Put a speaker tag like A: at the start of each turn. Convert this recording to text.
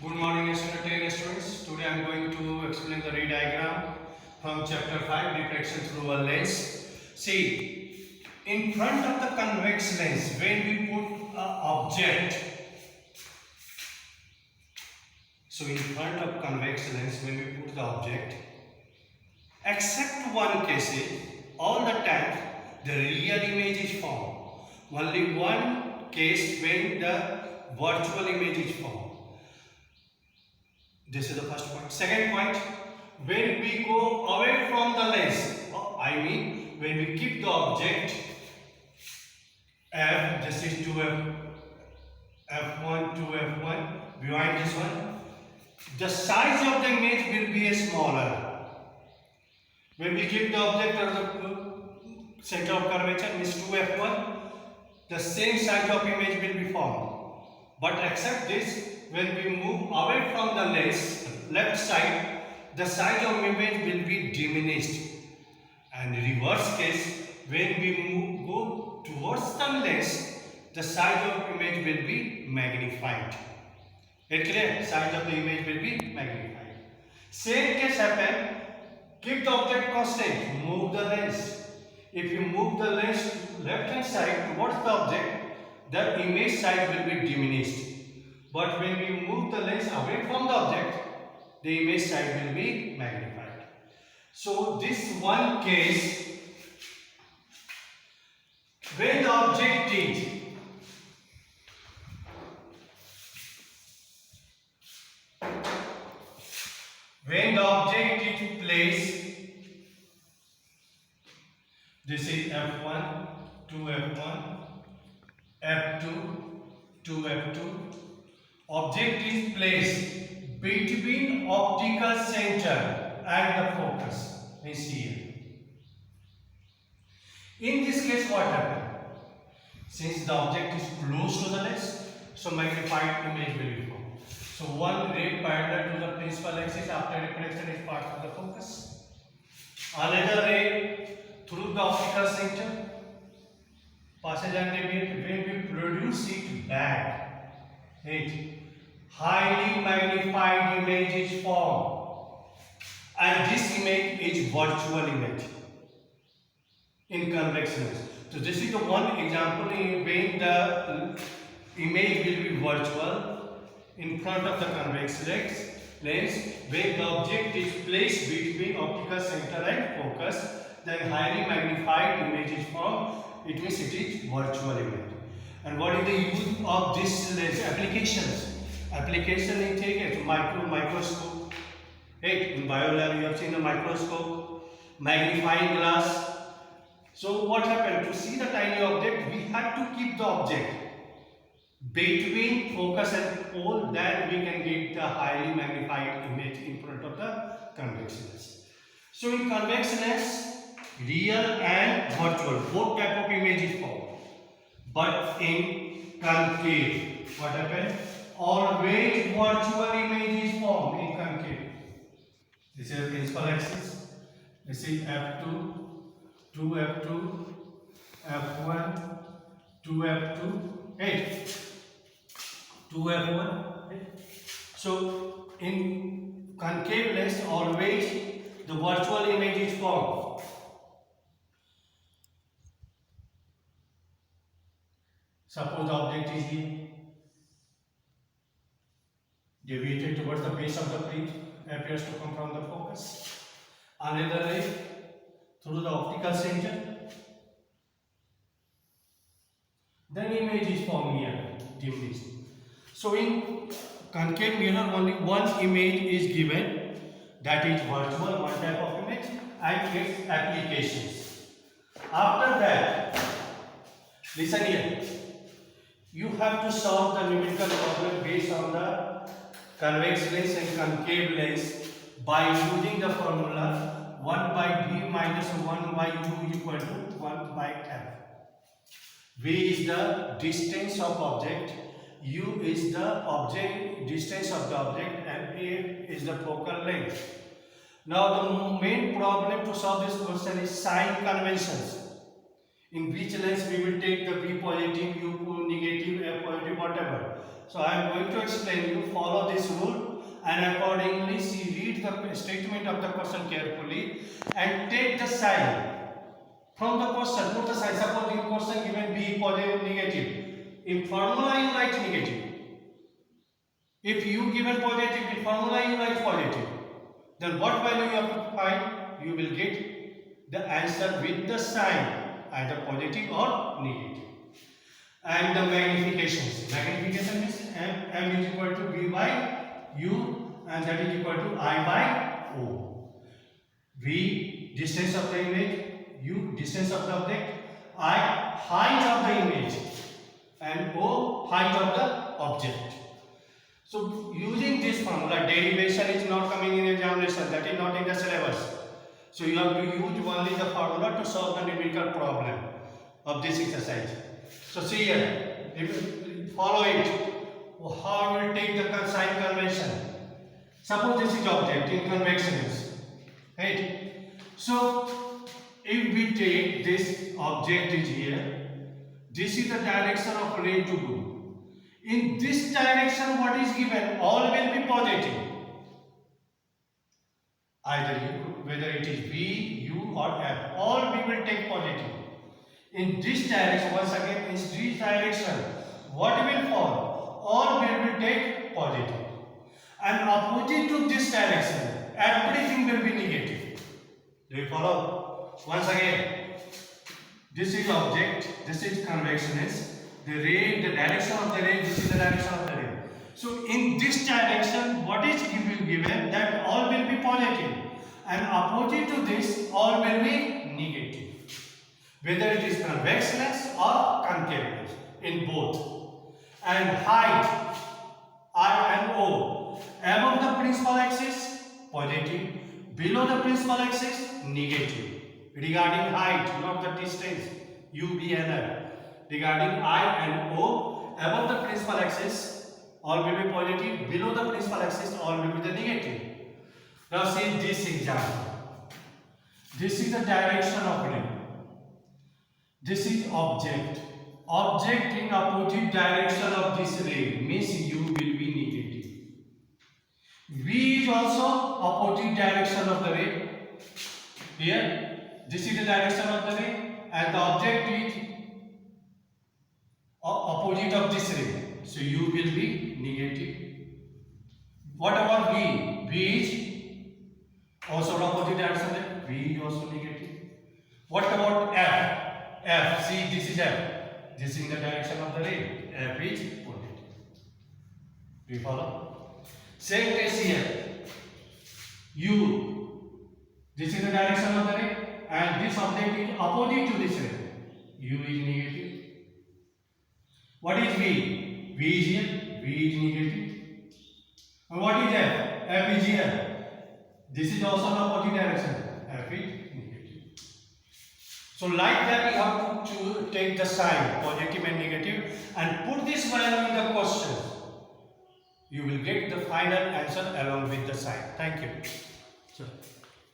A: Good morning, students. Today I am going to explain the ray diagram from chapter 5, refraction through a lens. See, in front of the convex lens, when we put an object, so in front of convex lens, when we put the object, except one case, all the time the real image is formed. Only one case when the virtual image is formed. This is the first point. Second point, when we go away from the lens, when we keep the object f, this is 2f, f1, 2f1, behind this one, the size of the image will be smaller. When we keep the object at the center of curvature, means 2f1, the same size of image will be formed. But except this, when we move away from the lens, left side, the size of image will be diminished. And reverse case, when we go towards the lens, the size of image will be magnified. It clear? Size of the image will be magnified. Same case happen. Keep the object constant. Move the lens. If you move the lens left hand side towards the object, the image size will be diminished. But when we move the lens away from the object, the image size will be magnified. So this one case, when the object is placed, this is f1, 2f1, f2, 2f2. Object is placed between optical center and the focus, means here. In this case, what happened? Since the object is close to the lens, so magnified image will be formed. So one ray parallel to the principal axis after reflection is part of the focus. Another ray through the optical center passes and deviate. When we produce it back, it highly magnified image is formed, and this image is virtual image in convex lens. So this is the one example in when the image will be virtual in front of the convex lens, when the object is placed between optical center and focus, then highly magnified image is formed. It means it is virtual image. And what is the use of this lens? Applications. Application in take microscope. Right? In biolab you have seen the microscope, magnifying glass. So what happened? To see the tiny object, we have to keep the object between focus and pole, then we can get the highly magnified image in front of the convex lens. So in convex lens, real and virtual, both type of image is formed. But in concave, what happened? Always virtual image is formed in concave. This is the principal axis. This is f2, 2f2, f1, 2f2, 8. 2f1. So in concave lens, always the virtual image is formed. Suppose the object is here, deviated towards the base of the plate, appears to come from the focus. Another ray through the optical center, then image is formed here, diminished. So in concave mirror, only one image is given, that is virtual, one type of image, and its applications. After that, listen here. You have to solve the numerical problem based on the convex lens and concave lens by using the formula 1 by v minus 1 by u equal to 1 by f. V is the distance of object, u is the distance of the object, and a is the focal length. Now the main problem to solve this question is sign conventions. In which lens we will take the V positive, U negative, F positive, whatever. So I am going to explain you, follow this rule and accordingly she read the statement of the question carefully and take the sign from the question. Put the sign. Suppose in question given B positive negative. In formula you write negative. If you given positive, in formula you write positive. Then what value you have to find? You will get the answer with the sign, either positive or negative. And the magnifications. Magnification means M is equal to B by U, and that is equal to I by O. V, distance of the image, U, distance of the object, I, height of the image, and O, height of the object. So using this formula, derivation is not coming in examination, that is not in the syllabus. So you have to use only the formula to solve the numerical problem of this exercise. So see here, follow it. How we will take the sign convention. Suppose this is object in convexionals, right? So if we take this object is here, this is the direction of ray to go. In this direction, what is given? All will be positive. Either U, whether it is V, U or F, all we will take positive. In this direction, once again, in this direction, what will fall? All we will take positive. And opposite to this direction, everything will be negative. Do you follow? Once again, this is object, this is convexionist. The ray, the direction of the ray, this is the direction of the ray. So in this direction, what is given? That all will be positive, and opposite to this, all will be negative. Whether it is convex lens or concave lens, in both. And height, I and O, above the principal axis, positive. Below the principal axis, negative. Regarding height, not the distance, U, B and F. Regarding I and O, above the principal axis, all will be positive. Below the principal axis, all will be the negative. Now see this example. This is the direction of ray. This is object. Object in opposite direction of this ray means U will be negative. V is also opposite direction of the ray. Here, this is the direction of the ray, and the object is opposite of this ray. So U will be negative. What about V? V is also opposite direction. V is also negative. What about F? F, see this is F. This is in the direction of the ray. F is positive. Do you follow? Same case here. U. This is the direction of the ray, and this object is opposite to this ray. U is negative. What is V? V is here. V is negative. And what is F? F is here. This is also in opposite direction. F is negative. So like that, we have to take the sign positive and negative and put this value in the question. You will get the final answer along with the sign. Thank you. Sure.